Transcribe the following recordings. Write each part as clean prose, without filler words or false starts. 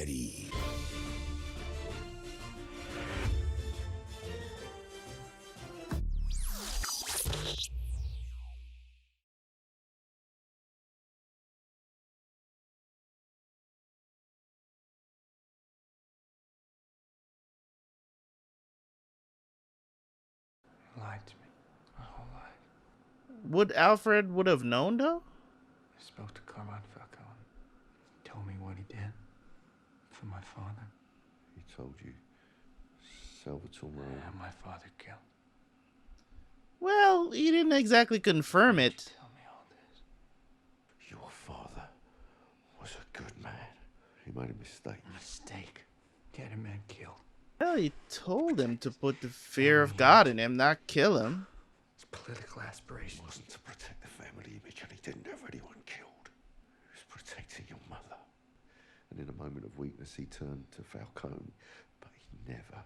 ready. Lied to me my whole life. Would Alfred would have known though? I spoke to Carmine Falcone. He told me what he did for my father. He told you Salvatore Marone And my father killed. Well, he didn't exactly confirm it. Tell me all this. Your father was a good man. He made a mistake. A mistake. Get a man killed. Well, he told him to put the fear of God in him, not kill him. It's political aspiration. It wasn't to protect the family image, and he didn't have anyone killed. He was protecting your mother. And in a moment of weakness, he turned to Falcone, but he never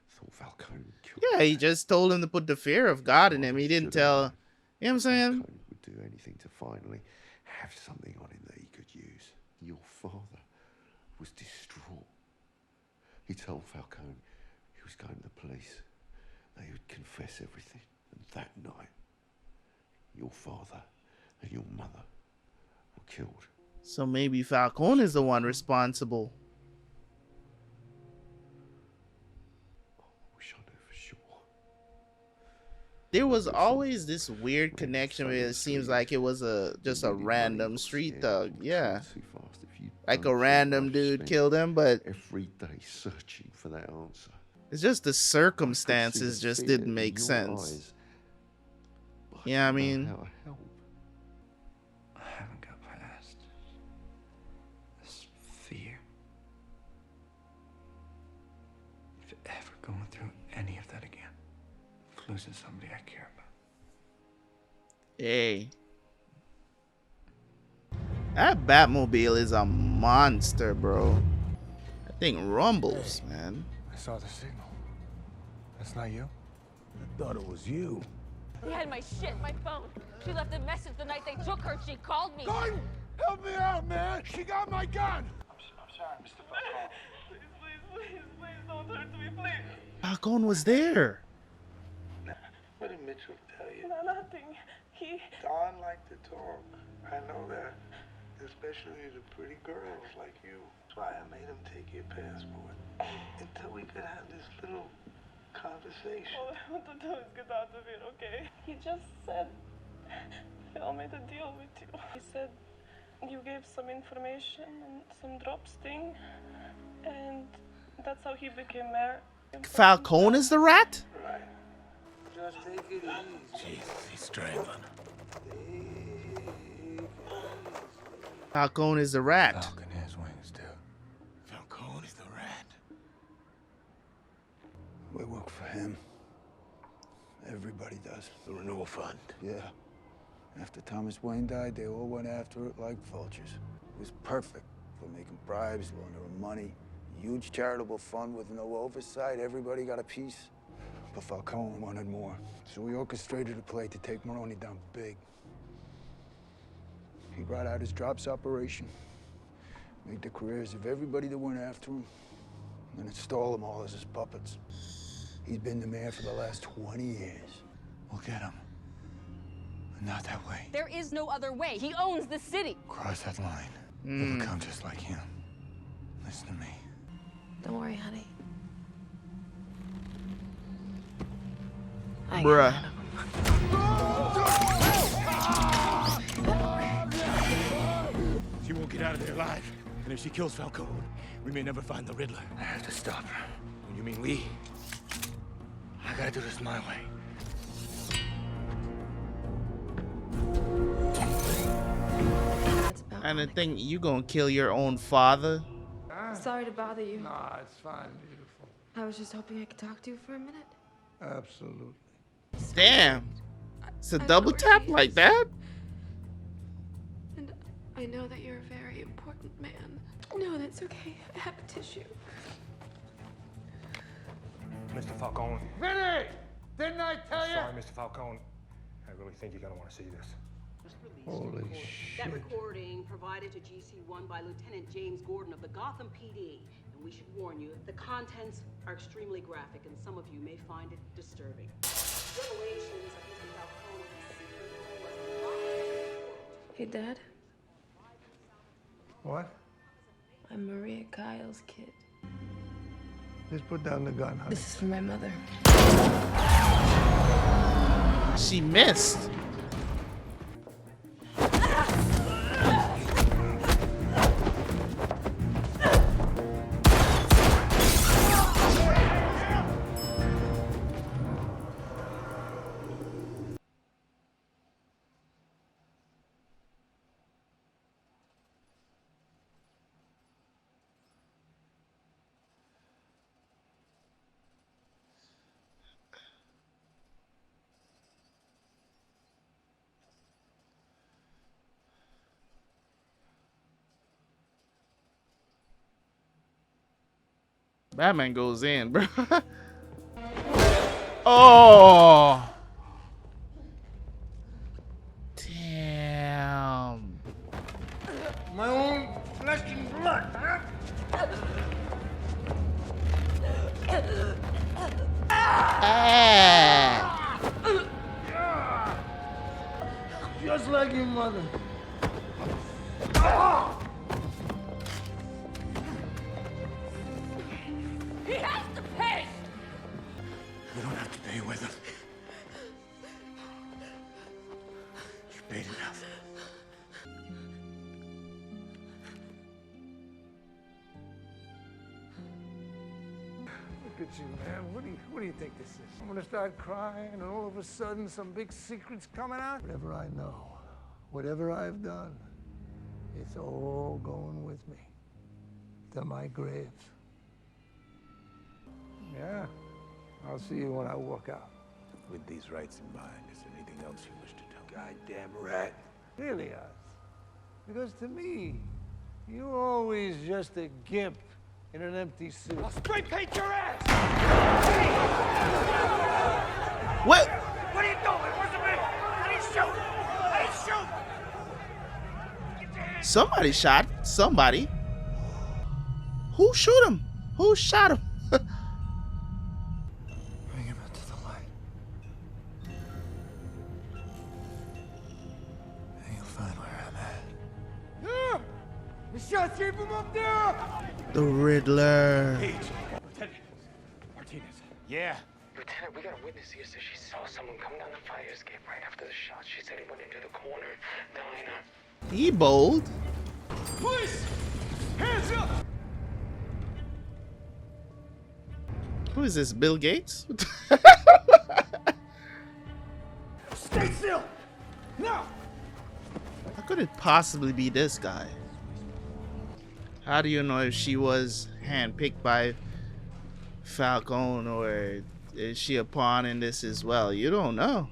thought Falcone would kill Yeah, he just told him to put the fear of God in him. He didn't tell. You know what I'm saying? Falcone would do anything to finally have something on him that he could use. Your father was distraught. He told Falcone he was going to the police, that he would confess everything. And that night, your father and your mother were killed. So maybe Falcone is the one responsible. I wish I knew for sure. There was always this weird connection where it seems like it was just a random street thug. Yeah. Like a random dude killed him, but every day searching for that answer. it's just the circumstances just didn't make sense. Yeah, I mean, I haven't got past this fear. If ever going through any of that again, of losing somebody I care about. hey. That Batmobile is a monster, bro. That thing rumbles, man. I saw the signal. That's not you? I thought it was you. He had my shit, my phone. She left a message the night they took her. She called me. Gun! Help me out, man! She got my gun! I'm sorry, Mr. Falcone. Please, don't hurt me, please. Falcone was there. What did Mitchell tell you? Nothing. Don liked to talk. I know that. Especially to pretty girls like you. That's why I made him take your passport. Until we could have this little conversation. All I want to do is get out of here, okay? He just said, Phil made a deal with you. He said you gave some information and some drops thing, and that's how he became mayor. Falcone is the rat? Right. Just take it easy. Jesus, he's strangling. Falcone is the rat. Falcon has wings, too. Falcone is the rat. We work for him. Everybody does. The renewal fund. Yeah. After Thomas Wayne died, they all went after it like vultures. It was perfect for making bribes, laundering money. Huge charitable fund with no oversight. Everybody got a piece. But Falcone wanted more. So we orchestrated a play to take Maroni down big. He brought out his drops operation, made the careers of everybody that went after him, and installed them all as his puppets. He's been the mayor for the last 20 years. We'll get him. But not that way. There is no other way. He owns the city. Cross that line. You'll become just like him. Listen to me. Don't worry, honey. Bruh. She won't get out of there alive. And if she kills Falcone, we may never find the Riddler. I have to stop her. When you mean we? I gotta do this my way. And the thing, you gonna kill your own father? Sorry to bother you. Nah, it's fine, beautiful. I was just hoping I could talk to you for a minute. Absolutely. Damn. It's a I double know where tap she like is. that? And I know that you're a very important man. No, that's okay. I have a tissue. Mr. Falcone. Vinny! Didn't I tell you? Sorry, Mr. Falcone. I really think you're gonna want to see this. just released a Holy recording. shit. That recording provided to GC1 by Lieutenant James Gordon of the Gotham PD. And we should warn you, the contents are extremely graphic, and some of you may find it disturbing. Revelations of Mr. Falcone's secret was Hey, Dad. What? I'm Maria Kyle's kid. Just put down the gun, honey. This is for my mother. She missed. Batman goes in, bro. Oh, damn. My own flesh and blood, huh? Ah. Just like your mother. He has to pay! You don't have to pay with him. You paid enough. Look at you, man. What do you think this is? I'm gonna start crying, and all of a sudden, some big secret's coming out. Whatever I know, whatever I've done, it's all going with me to my grave. Yeah, I'll see you when I walk out. With these rights in mind, is there anything else you wish to tell me? Goddamn rat. Really, Oz? Because to me, you're always just a gimp in an empty suit. I'll spray paint your ass! What? What are you doing? Where's the man? I didn't shoot! I didn't shoot! Get your hands. Somebody shot somebody. Who shoot him? Who shot him? Bring him out to the light. And you'll find where I'm at. Yeah! The shots came from up there! The Riddler. Lieutenant Martinez. Yeah. Lieutenant, we got a witness here. Says she saw someone come down the fire escape right after the shot. She said he went into the corner. Diner. He bold. Police! Hands up! Who is this? Bill Gates? Stay still! No! How could it possibly be this guy? How do you know if she was handpicked by Falcone, or is she a pawn in this as well? You don't know.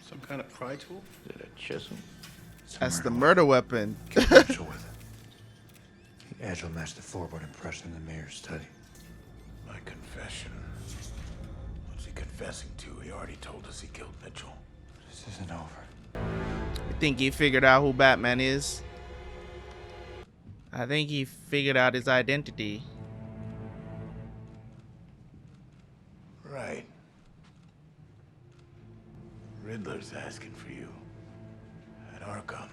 Some kind of pry tool? Is it a chisel? That's the murder weapon. Mitchell with it. The agile matched the floorboard impression in the mayor's study. My confession. What's he confessing to? He already told us he killed Mitchell. This isn't over. I think he figured out who Batman is. I think he figured out his identity. Right. Riddler's asking for you. At Arkham.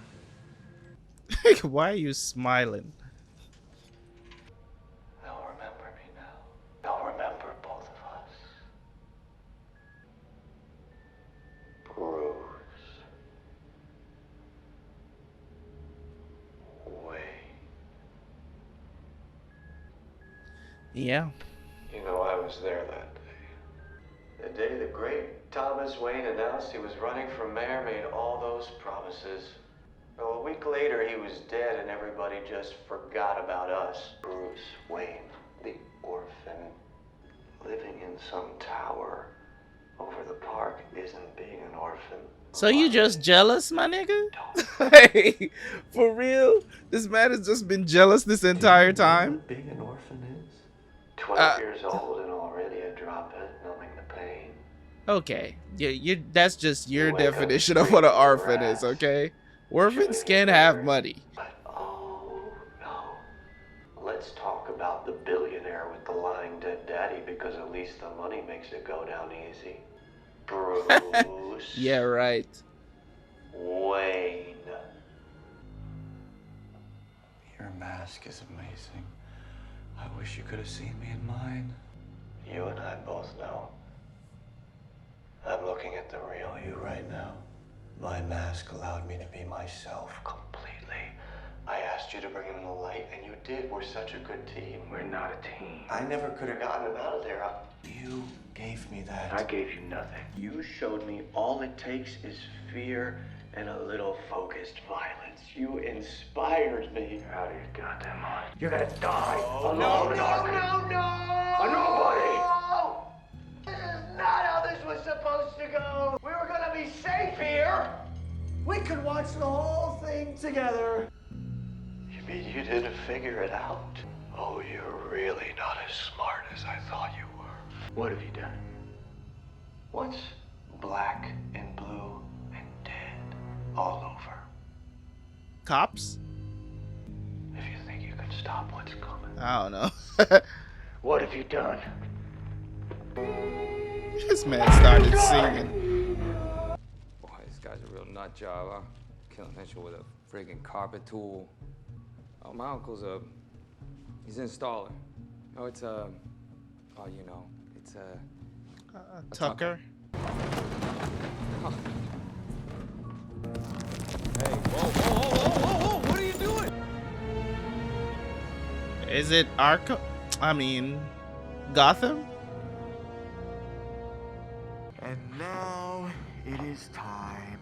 Why are you smiling? They'll remember me now. They'll remember both of us. Bruce. Wayne. Yeah. You know, I was there that day. The day the great Thomas Wayne announced he was running for mayor, made all those promises. Well, a week later, he was dead, and everybody just forgot about us. Bruce Wayne, the orphan, living in some tower over the park, isn't being an orphan. So you just jealous, my nigga? Hey, for real? This man has just been jealous this entire time? What being an orphan is? 12 years old and already a drop it, numbing the pain. Okay, you that's just your definition of what an orphan is, okay? Orphans can have money. Oh, no. Let's talk about the billionaire with the lying dead daddy, because at least the money makes it go down easy. Bruce. Yeah, right. Wayne. Your mask is amazing. I wish you could have seen me in mine. You and I both know. I'm looking at the real you right now. My mask allowed me to be myself completely. I asked you to bring him the light, and you did. We're such a good team. We're not a team. I never could have gotten him out of there. You gave me that. I gave you nothing. You showed me all it takes is fear and a little focused violence. You inspired me. You're out of your goddamn mind. You're gonna die alone. No! A nobody! This is not how this was supposed to go. We were gonna be safe here. We could watch the whole thing together. You mean you didn't figure it out? Oh, you're really not as smart as I thought you were. What have you done? What's black and blue and dead all over? Cops? If you think you can stop what's coming. I don't know. What have you done? This man started singing. Boy, this guy's a real nut job, huh? Killing Mitchell with a friggin' carpet tool. Oh, my uncle's he's an installer. Oh, it's oh, you know, it's a Tucker. Oh. Hey, whoa, what are you doing? Is it Arkham? I mean, Gotham? And now it is time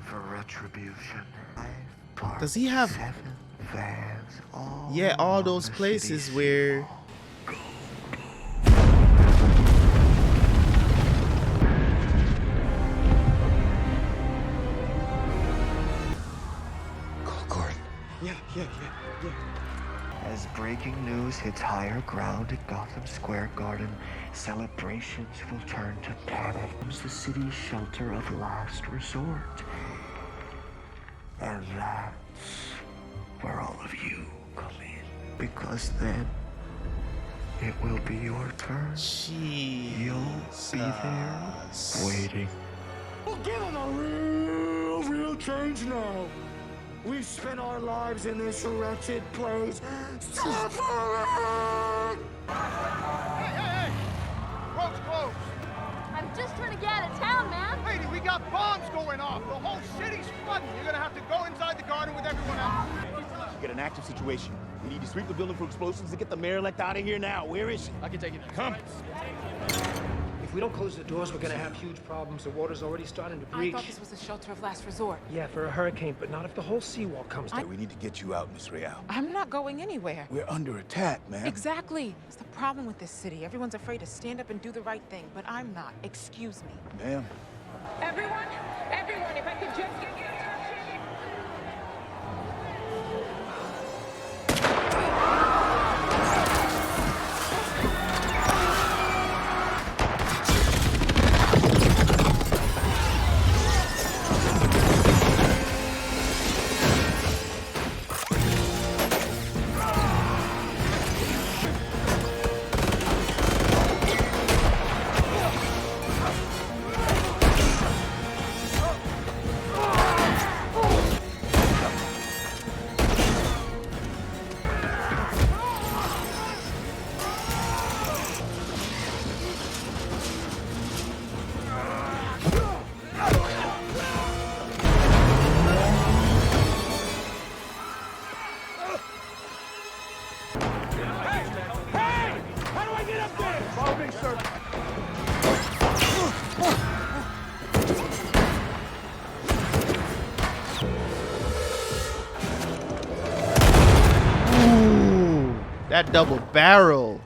for retribution. Does he have? 7 fans. Yeah, all those places where. Yeah. As breaking news hits higher ground at Gotham Square Garden, celebrations will turn to panic. It's the city's shelter of last resort. And that's where all of you come in. Because then it will be your turn. Jeez. You'll be there waiting. We'll give them a real change now. We've spent our lives in this wretched place suffering! Hey! Road's closed. I'm just trying to get out of town, man. Lady, we got bombs going off. The whole city's flooding. You're gonna have to go inside the garden with everyone else. We got an active situation. We need to sweep the building for explosives and get the mayor elect out of here now. Where is she? I can take it. Come. If we don't close the doors, we're gonna have huge problems. The water's already starting to breach. I thought this was a shelter of last resort. Yeah, for a hurricane, but not if the whole seawall comes down. We need to get you out, Miss Real. I'm not going anywhere. We're under attack, man. Exactly. It's the problem with this city. Everyone's afraid to stand up and do the right thing, but I'm not. Excuse me. Ma'am. Everyone, if I could just get your attention. That double barrel.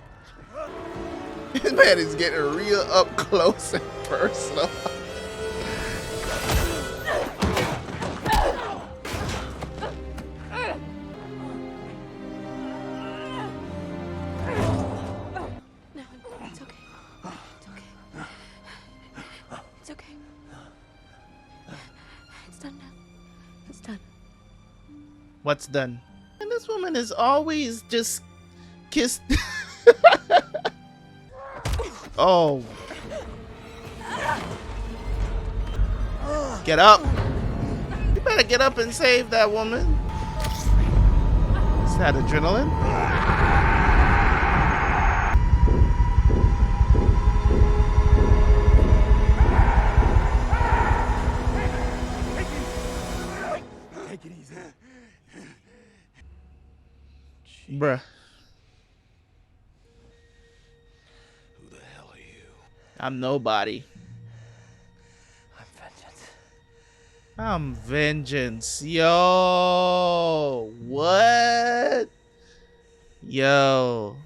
This man is getting real up close and personal. What's done? And this woman is always just kissed. Oh. Get up. You better get up and save that woman. Is that adrenaline? Take it easy. Bruh. Who the hell are you? I'm nobody. I'm vengeance. I'm vengeance. Yo. What? Yo.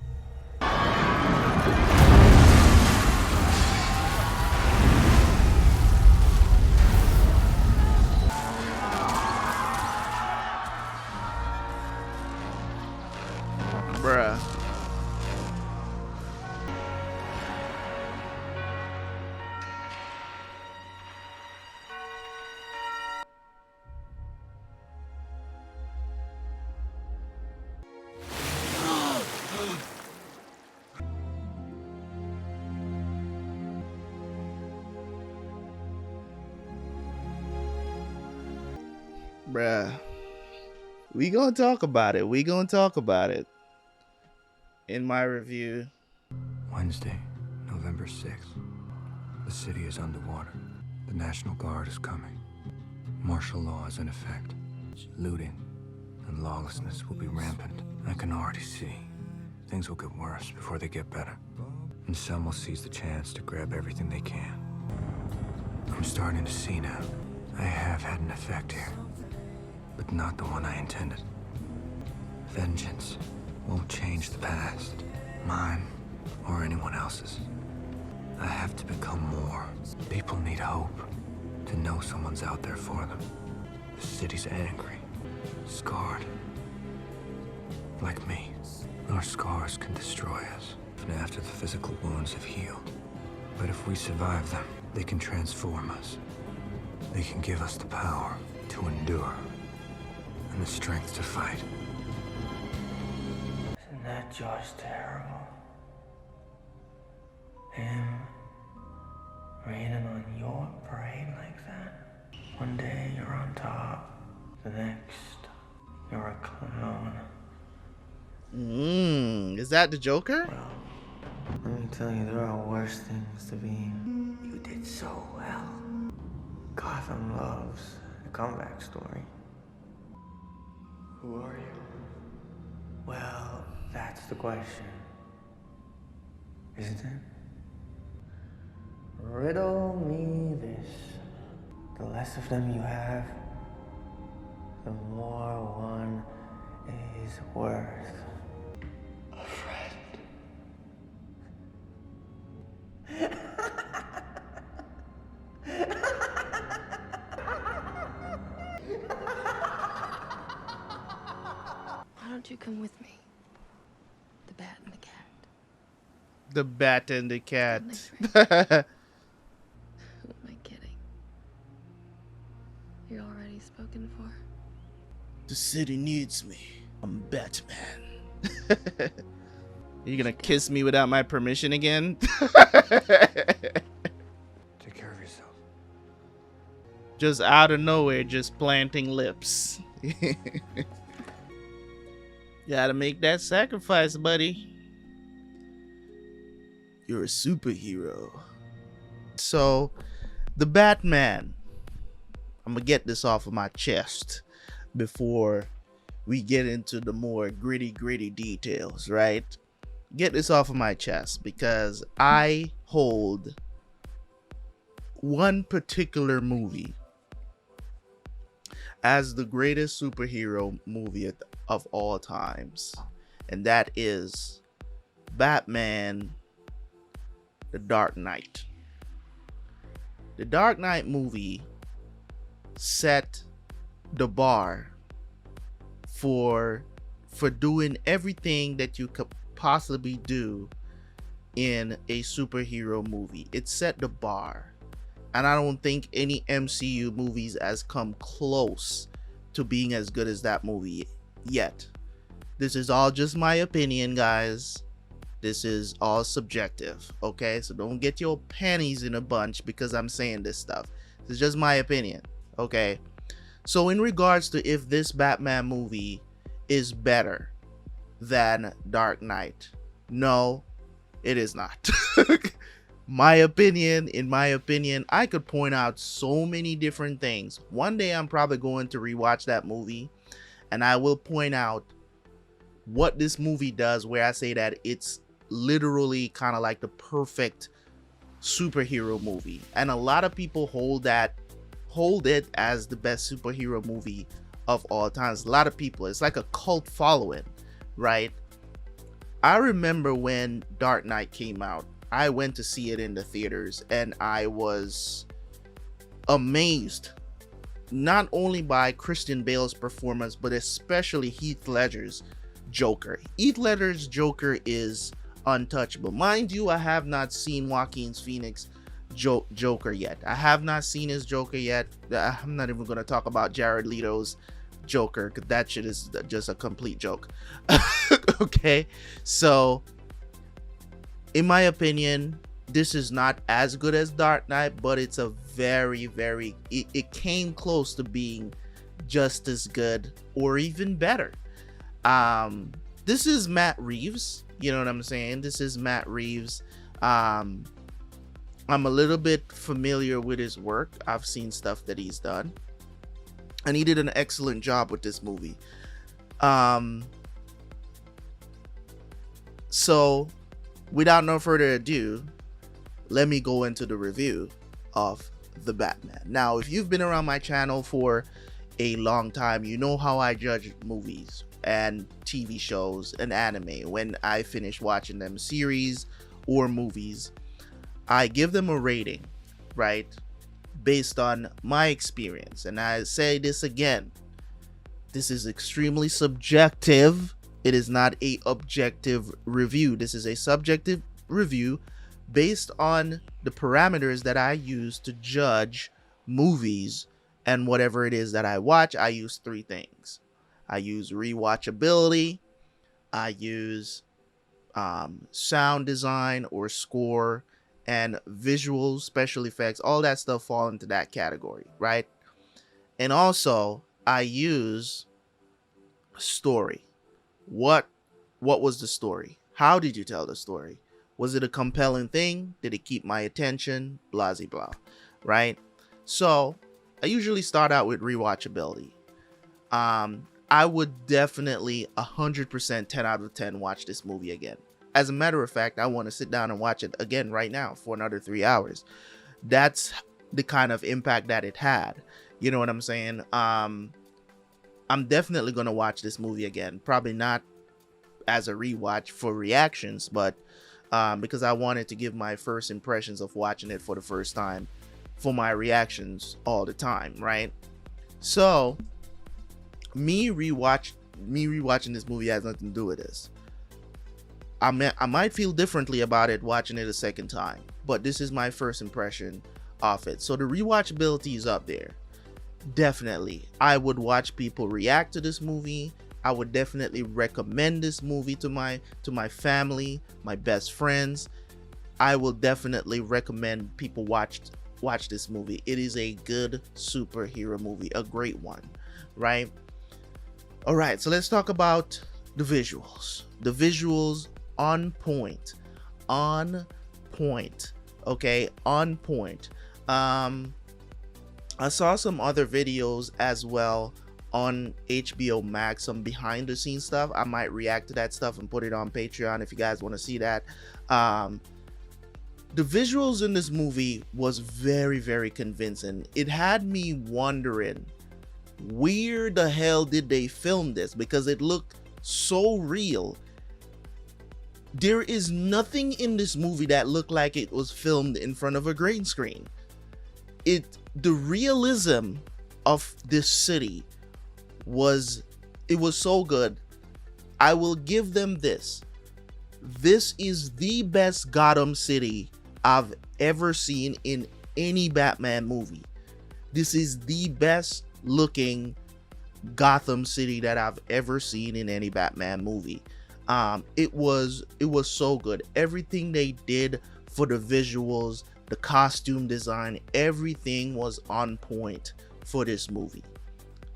Bruh. Bruh. We gonna talk about it. We gonna talk about it in my review. Wednesday, November 6th. The city is underwater. The National Guard is coming. Martial law is in effect. Looting and lawlessness will be rampant. I can already see. Things will get worse before they get better. And some will seize the chance to grab everything they can. I'm starting to see now. I have had an effect here, but not the one I intended. Vengeance won't change the past, mine or anyone else's. I have to become more. People need hope, to know someone's out there for them. The city's angry, scarred. Like me, our scars can destroy us, even after the physical wounds have healed. But if we survive them, they can transform us. They can give us the power to endure and the strength to fight. Isn't that just terrible? Him raining on your parade like that? One day you're on top, the next you're a clown. Is that the Joker? Well, let me tell you, there are worse things to be. You did so well. Gotham loves a comeback story. Who are you? Well, that's the question. Isn't it? Riddle me this. The less of them you have, the more one is worth. A friend. Why don't you come with me? The bat and the cat. The bat and the cat. Who am I kidding? You're already spoken for. The city needs me. I'm Batman. You gonna kiss me without my permission again? Take care of yourself. Just out of nowhere, just planting lips. Gotta make that sacrifice, buddy. You're a superhero. So, the Batman. I'm gonna get this off of my chest before we get into the more gritty details, right? Get this off of my chest because I hold one particular movie as the greatest superhero movie of all times, and that is Batman: The Dark Knight. The Dark Knight movie set the bar for doing everything that you could possibly do in a superhero movie. It set the bar, and I don't think any MCU movies has come close to being as good as that movie yet. This is all just my opinion, guys. This is all subjective, okay? So don't get your panties in a bunch because I'm saying this stuff. This is just my opinion, okay? So in regards to if this Batman movie is better than Dark Knight, no, it is not. In my opinion, I could point out so many different things. One day I'm probably going to rewatch that movie and I will point out what this movie does, where I say that it's literally kind of like the perfect superhero movie. And a lot of people hold it as the best superhero movie of all times. A lot of people, it's like a cult following, right? I remember when Dark Knight came out, I went to see it in the theaters and I was amazed, not only by Christian Bale's performance, but especially Heath Ledger's Joker. Heath Ledger's Joker is untouchable. Mind you, I have not seen Joaquin Phoenix Joker yet. I have not seen his Joker yet. I'm not even going to talk about Jared Leto's Joker because that shit is just a complete joke. Okay, so in my opinion, this is not as good as Dark Knight, but it's a it came close to being just as good or even better. This is Matt Reeves, you know what I'm saying? This is Matt Reeves. I'm a little bit familiar with his work. I've seen stuff that he's done, and he did an excellent job with this movie. So without no further ado, let me go into the review of the Batman. Now, if you've been around my channel for a long time, you know how I judge movies and TV shows and anime. When I finish watching them, series or movies, I give them a rating, right, based on my experience. And I say this again, this is extremely subjective. It is not a objective review. This is a subjective review based on the parameters that I use to judge movies and whatever it is that I watch. I use three things. I use rewatchability, I use sound design or score, and visuals, special effects. All that stuff fall into that category, right? And also I use story. What was the story? How did you tell the story? Was it a compelling thing? Did it keep my attention? Blah, blah, blah, right? So I usually start out with rewatchability. I would definitely 100% 10 out of 10 watch this movie again. As a matter of fact, I want to sit down and watch it again right now for another 3 hours. That's the kind of impact that it had. You know what I'm saying? I'm definitely going to watch this movie again. Probably not as a rewatch for reactions, but because I wanted to give my first impressions of watching it for the first time for my reactions all the time, right? So me rewatching this movie has nothing to do with this. I might feel differently about it watching it a second time, but this is my first impression of it. So the rewatchability is up there. Definitely, I would watch people react to this movie. I would definitely recommend this movie to my family, my best friends. I will definitely recommend people watch this movie. It is a good superhero movie, a great one, right? All right, so let's talk about the visuals. The visuals on point, okay, on point. I saw some other videos as well on HBO Max, some behind the scenes stuff. I might react to that stuff and put it on Patreon if you guys want to see that. The visuals in this movie was very, very convincing. It had me wondering, where the hell did they film this? Because it looked so real. There is nothing in this movie that looked like it was filmed in front of a green screen. The realism of this city was so good. I will give them this. This is the best Gotham City I've ever seen in any Batman movie. This is the best looking Gotham City that I've ever seen in any Batman movie. It was so good. Everything they did for the visuals, the costume design, everything was on point for this movie.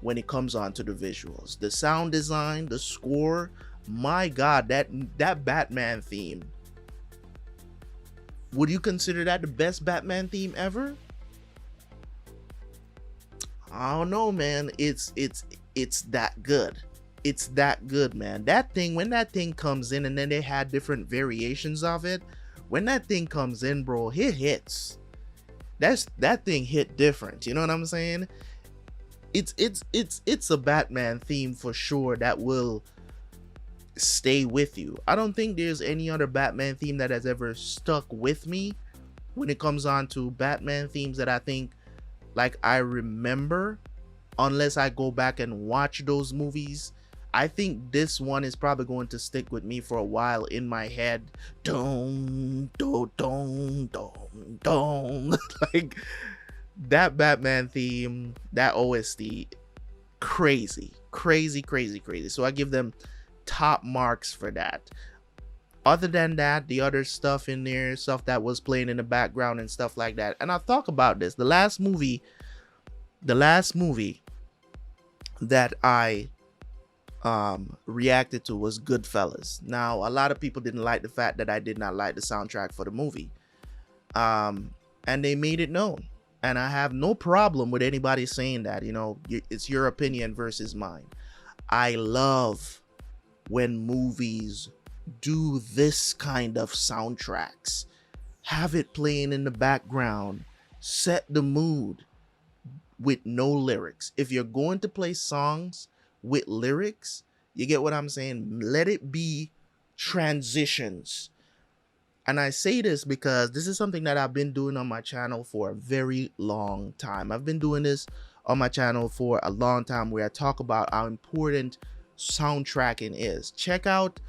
When it comes on to the visuals, the sound design, the score, my God, that Batman theme. Would you consider that the best Batman theme ever? I don't know, man. It's that good. It's that good, man. That thing, when that thing comes in, and then they had different variations of it. When that thing comes in, bro, it hits. That thing hit different. You know what I'm saying? It's a Batman theme for sure that will stay with you. I don't think there's any other Batman theme that has ever stuck with me when it comes on to Batman themes that I think like I remember, unless I go back and watch those movies. I think this one is probably going to stick with me for a while in my head. Dong, do, dong, dong, dong. Like that Batman theme, that OST, crazy. So I give them top marks for that. Other than that, the other stuff in there, stuff that was playing in the background and stuff like that. And I'll talk about this. The last movie that I reacted to was Goodfellas. Now, a lot of people didn't like the fact that I did not like the soundtrack for the movie. And they made it known. And I have no problem with anybody saying that. You know, it's your opinion versus mine. I love when movies do this kind of soundtracks. Have it playing in the background. Set the mood with no lyrics. If you're going to play songs with lyrics, you get what I'm saying? Let it be transitions. And I say this because this is something that I've been doing on my channel for a very long time. I've been doing this on my channel for a long time, where I talk about how important soundtracking is. Check out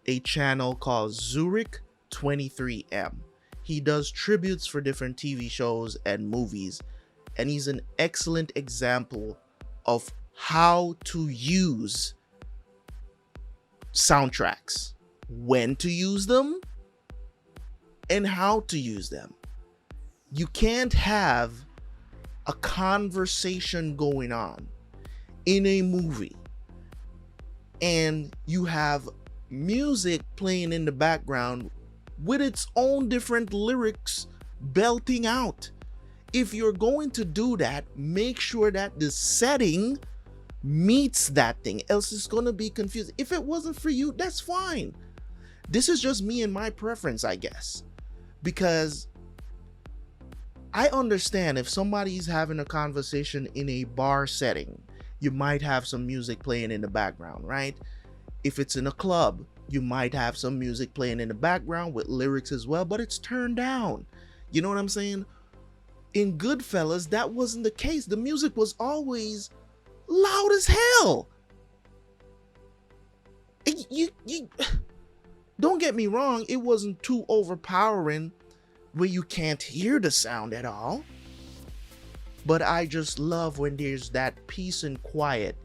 a channel called Zurich 23M. He does tributes for different TV shows and movies, and he's an excellent example of how to use soundtracks, when to use them, and how to use them. You can't have a conversation going on in a movie and you have music playing in the background with its own different lyrics belting out. If you're going to do that, make sure that the setting meets that thing, else it's going to be confusing. If it wasn't for you, that's fine. This is just me and my preference, I guess, because I understand if somebody's having a conversation in a bar setting, you might have some music playing in the background, right? If it's in a club, you might have some music playing in the background with lyrics as well, but it's turned down. You know what I'm saying? In Goodfellas, that wasn't the case. The music was always loud as hell. You don't get me wrong, it wasn't too overpowering where you can't hear the sound at all. But I just love when there's that peace and quiet.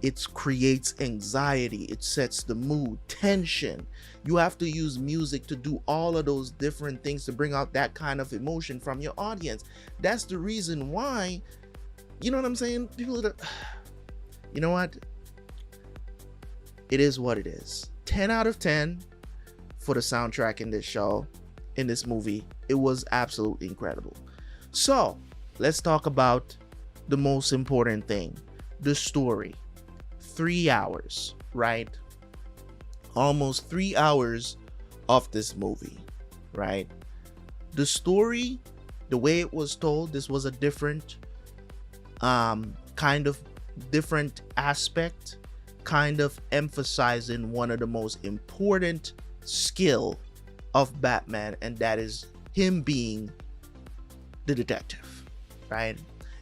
It creates anxiety. It sets the mood, tension. You have to use music to do all of those different things to bring out that kind of emotion from your audience. That's the reason why, you know what I'm saying? People that, you know what? It is what it is. 10 out of 10 for the soundtrack in this show, in this movie. It was absolutely incredible. So let's talk about the most important thing, the story. 3 hours, right? Almost 3 hours of this movie, right? The story, the way it was told, this was a different kind of different aspect, kind of emphasizing one of the most important skill of Batman, and that is him being the detective, right?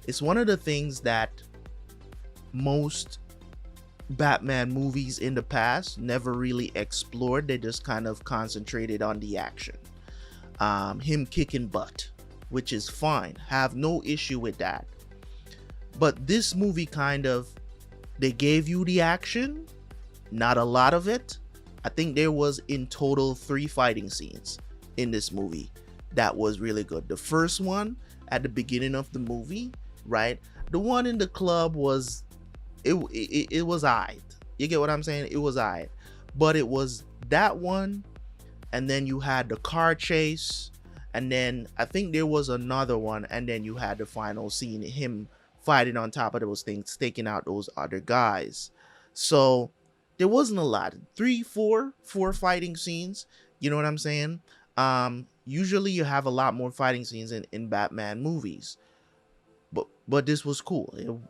It's one of the things that most Batman movies in the past never really explored. They just kind of concentrated on the action, him kicking butt, which is fine, have no issue with that. But this movie kind of They gave you the action, not a lot of it. I think there was in total 3 fighting scenes in this movie that was really good. The first one at the beginning of the movie, right? The one in the club was it was alright. You get what I'm saying? It was alright. But it was that one, and then you had the car chase, and then I think there was another one, and then you had the final scene, him fighting on top of those things, taking out those other guys. So there wasn't a lot. 4 fighting scenes. You know what I'm saying? Usually you have a lot more fighting scenes in Batman movies. But this was cool. You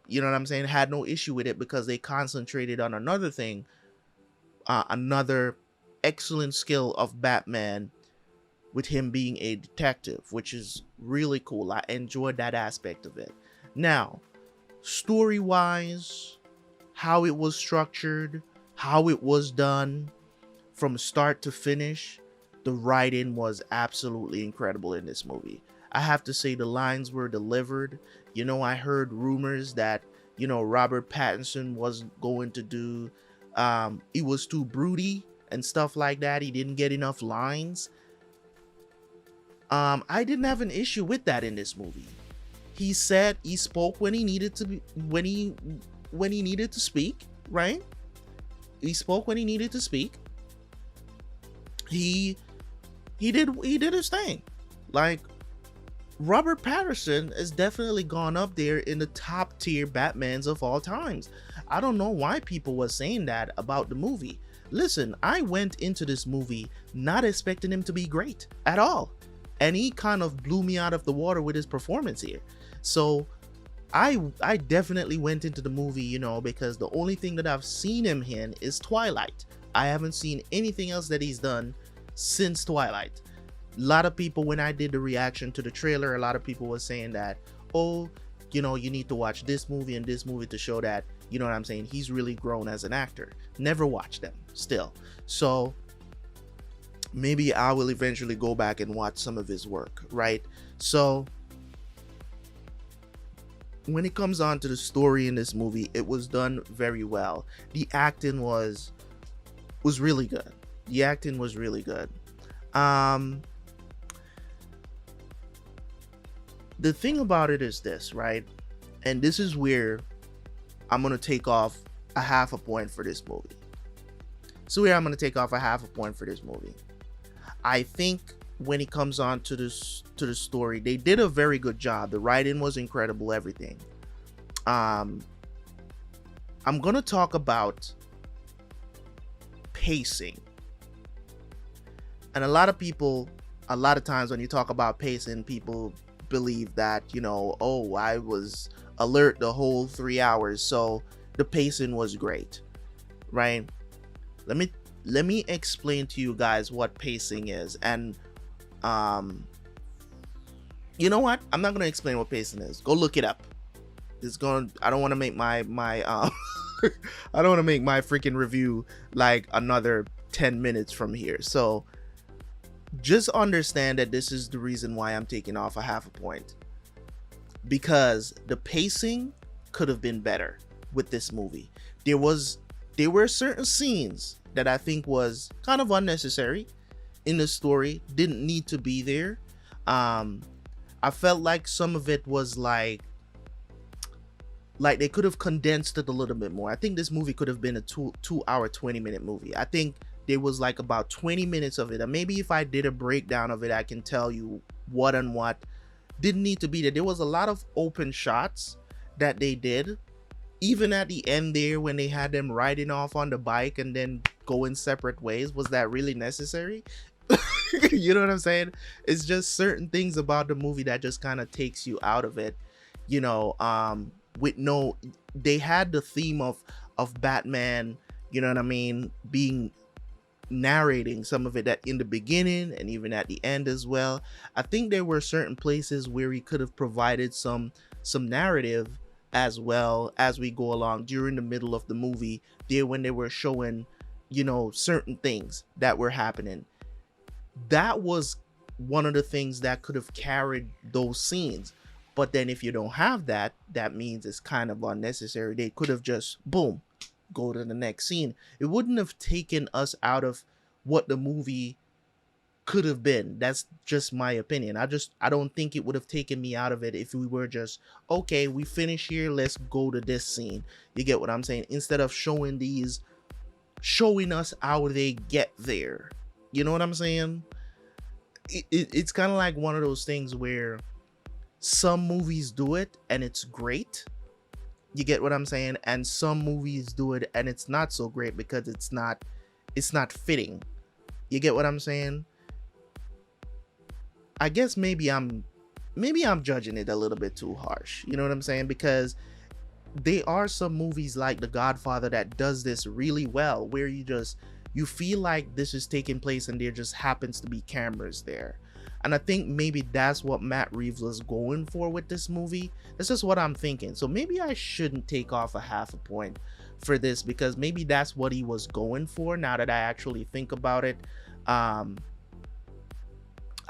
know what I'm saying? Had no issue with it because they concentrated on another thing, another excellent skill of Batman with him being a detective, which is really cool. I enjoyed that aspect of it. Now, story-wise, how it was structured, how it was done from start to finish, the writing was absolutely incredible in this movie. I have to say the lines were delivered. You know, I heard rumors that, you know, Robert Pattinson wasn't going to do, he was too broody and stuff like that. He didn't get enough lines. I didn't have an issue with that in this movie. He said he spoke when he needed to be, when he needed to speak, right? He spoke when he needed to speak. He did his thing. Like, Robert Pattinson has definitely gone up there in the top tier Batmans of all times. I don't know why people were saying that about the movie. Listen, I went into this movie not expecting him to be great at all. And he kind of blew me out of the water with his performance here. So I definitely went into the movie, you know, because the only thing that I've seen him in is Twilight. I haven't seen anything else that he's done since Twilight. A lot of people, when I did the reaction to the trailer, a lot of people were saying that, oh, you know, you need to watch this movie and this movie to show that, you know what I'm saying, he's really grown as an actor. Never watched them still. So maybe I will eventually go back and watch some of his work, right? So when it comes on to the story in this movie, it was done very well. The acting was really good. The acting was really good. The thing about it is this, right? And this is where I'm going to take off a half a point for this movie. So here I'm going to take off a half a point for this movie. I think when it comes on to the story, they did a very good job. The writing was incredible, everything. I'm going to talk about pacing. And a lot of people, a lot of times when you talk about pacing, people believe that, you know, oh, I was alert the whole 3 hours, so the pacing was great, right? Let me explain to you guys what pacing is. And you know what, I'm not going to explain what pacing is. Go look it up. I don't want to make my I don't want to make my freaking review like another 10 minutes from here. So just understand that this is the reason why I'm taking off a half a point, because the pacing could have been better with this movie. There were certain scenes that I think was kind of unnecessary in the story, didn't need to be there. I felt like some of it was like they could have condensed it a little bit more. I think this movie could have been a 2 hour 20-minute movie. I think there was like about 20 minutes of it, and maybe if I did a breakdown of it, I can tell you what and what didn't need to be there. There was a lot of open shots that they did, even at the end there when they had them riding off on the bike and then going separate ways. Was that really necessary? You know what I'm saying? It's just certain things about the movie that just kind of takes you out of it, you know. They had the theme of Batman, you know what I mean, narrating some of it in the beginning and even at the end as well. I think there were certain places where he could have provided some narrative as well as we go along during the middle of the movie there, when they were showing, you know, certain things that were happening. That was one of the things that could have carried those scenes. But then if you don't have that, that means it's kind of unnecessary. They could have just, boom, go to the next scene. It wouldn't have taken us out of what the movie could have been. That's just my opinion. I don't think it would have taken me out of it if we were just, okay, we finish here, let's go to this scene. You get what I'm saying? Instead of showing us how they get there. You know what I'm saying? It's kind of like one of those things where some movies do it and it's great. You get what I'm saying? And some movies do it and it's not so great because it's not fitting. You get what I'm saying? I guess maybe I'm judging it a little bit too harsh. You know what I'm saying? Because there are some movies like The Godfather that does this really well, where you feel like this is taking place and there just happens to be cameras there. And I think maybe that's what Matt Reeves was going for with this movie. That's just what I'm thinking. So maybe I shouldn't take off a half a point for this, because maybe that's what he was going for. Now that I actually think about it, I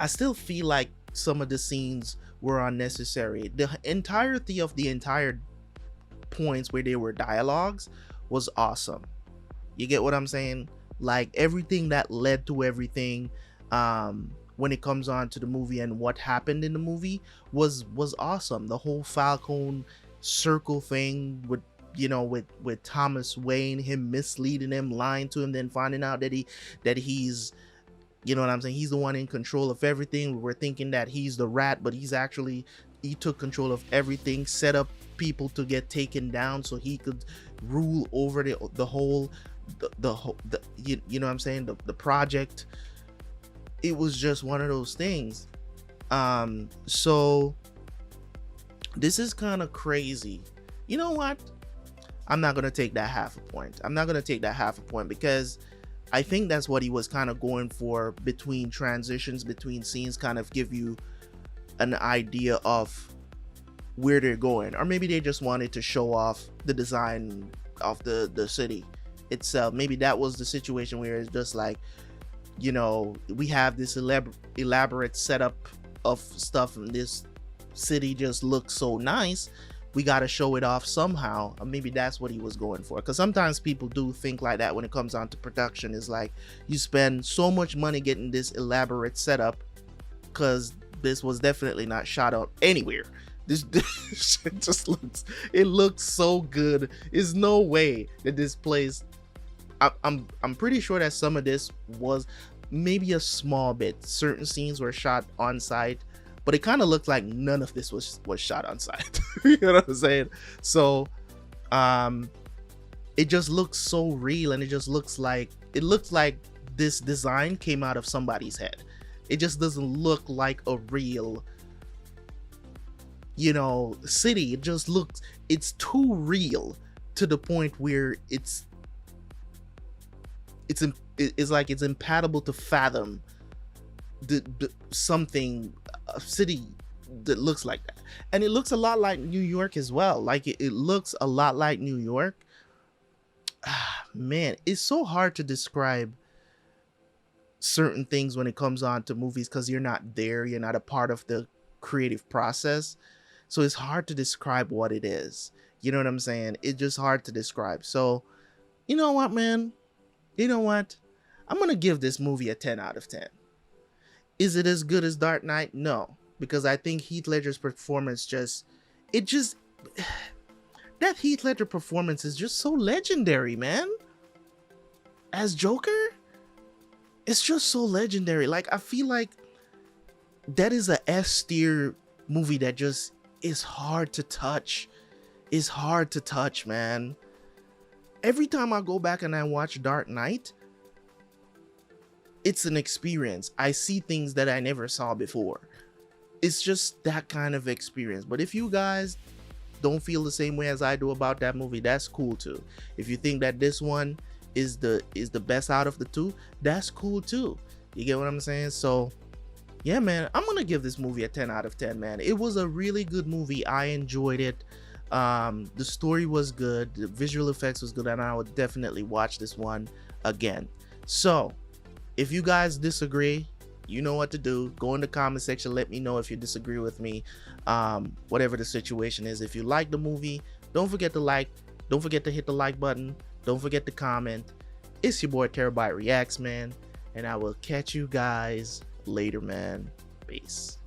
still feel like some of the scenes were unnecessary. The entirety of the entire points where there were dialogues was awesome. You get what I'm saying? Like everything that led to everything, when it comes on to the movie and what happened in the movie was awesome. The whole Falcone circle thing with Thomas Wayne, him misleading him, lying to him, then finding out that he's, you know what I'm saying, he's the one in control of everything. We're thinking that he's the rat, but he took control of everything, set up people to get taken down so he could rule over the whole you know what I'm saying, the project. It was just one of those things. So this is kind of crazy. You know what? I'm not gonna take that half a point. Because I think that's what he was kind of going for, between transitions, between scenes, kind of give you an idea of where they're going. Or maybe they just wanted to show off the design of the city itself. Maybe that was the situation where it's just like, you know, we have this elaborate setup of stuff and this city just looks so nice, we got to show it off somehow. Or maybe that's what he was going for, because sometimes people do think like that when it comes on to production. Is like, you spend so much money getting this elaborate setup, because this was definitely not shot out anywhere. This shit just looks so good. There's no way that this place, I'm pretty sure that some of this was maybe a small bit. Certain scenes were shot on site, but it kind of looked like none of this was shot on site. You know what I'm saying? So it just looks so real, and it looks like this design came out of somebody's head. It just doesn't look like a real, you know, city. It just looks, it's too real to the point where it's like it's impossible to fathom something, a city that looks like that. And it looks a lot like New York as well. Like it looks a lot like New York. Man, it's so hard to describe certain things when it comes on to movies, because you're not there, you're not a part of the creative process. So it's hard to describe what it is. You know what I'm saying? It's just hard to describe. So you know what, man? You know what? I'm going to give this movie a 10 out of 10. Is it as good as Dark Knight? No, because I think Heath Ledger's performance that Heath Ledger performance is just so legendary, man. As Joker, it's just so legendary. Like, I feel like that is a S tier movie that just is hard to touch. It's hard to touch, man. Every time I go back and I watch Dark Knight, it's an experience. I see things that I never saw before. It's just that kind of experience. But if you guys don't feel the same way as I do about that movie, that's cool too. If you think that this one is the best out of the two, that's cool too. You get what I'm saying? So yeah, man, I'm gonna give this movie a 10 out of 10, man. It was a really good movie. I enjoyed it. The story was good, the visual effects was good, and I would definitely watch this one again. So if you guys disagree, you know what to do. Go in the comment section, let me know if you disagree with me, whatever the situation is. If you like the movie, don't forget to like, don't forget to hit the like button, don't forget to comment. It's your boy Terabyte Reacts, man, and I will catch you guys later, man. Peace.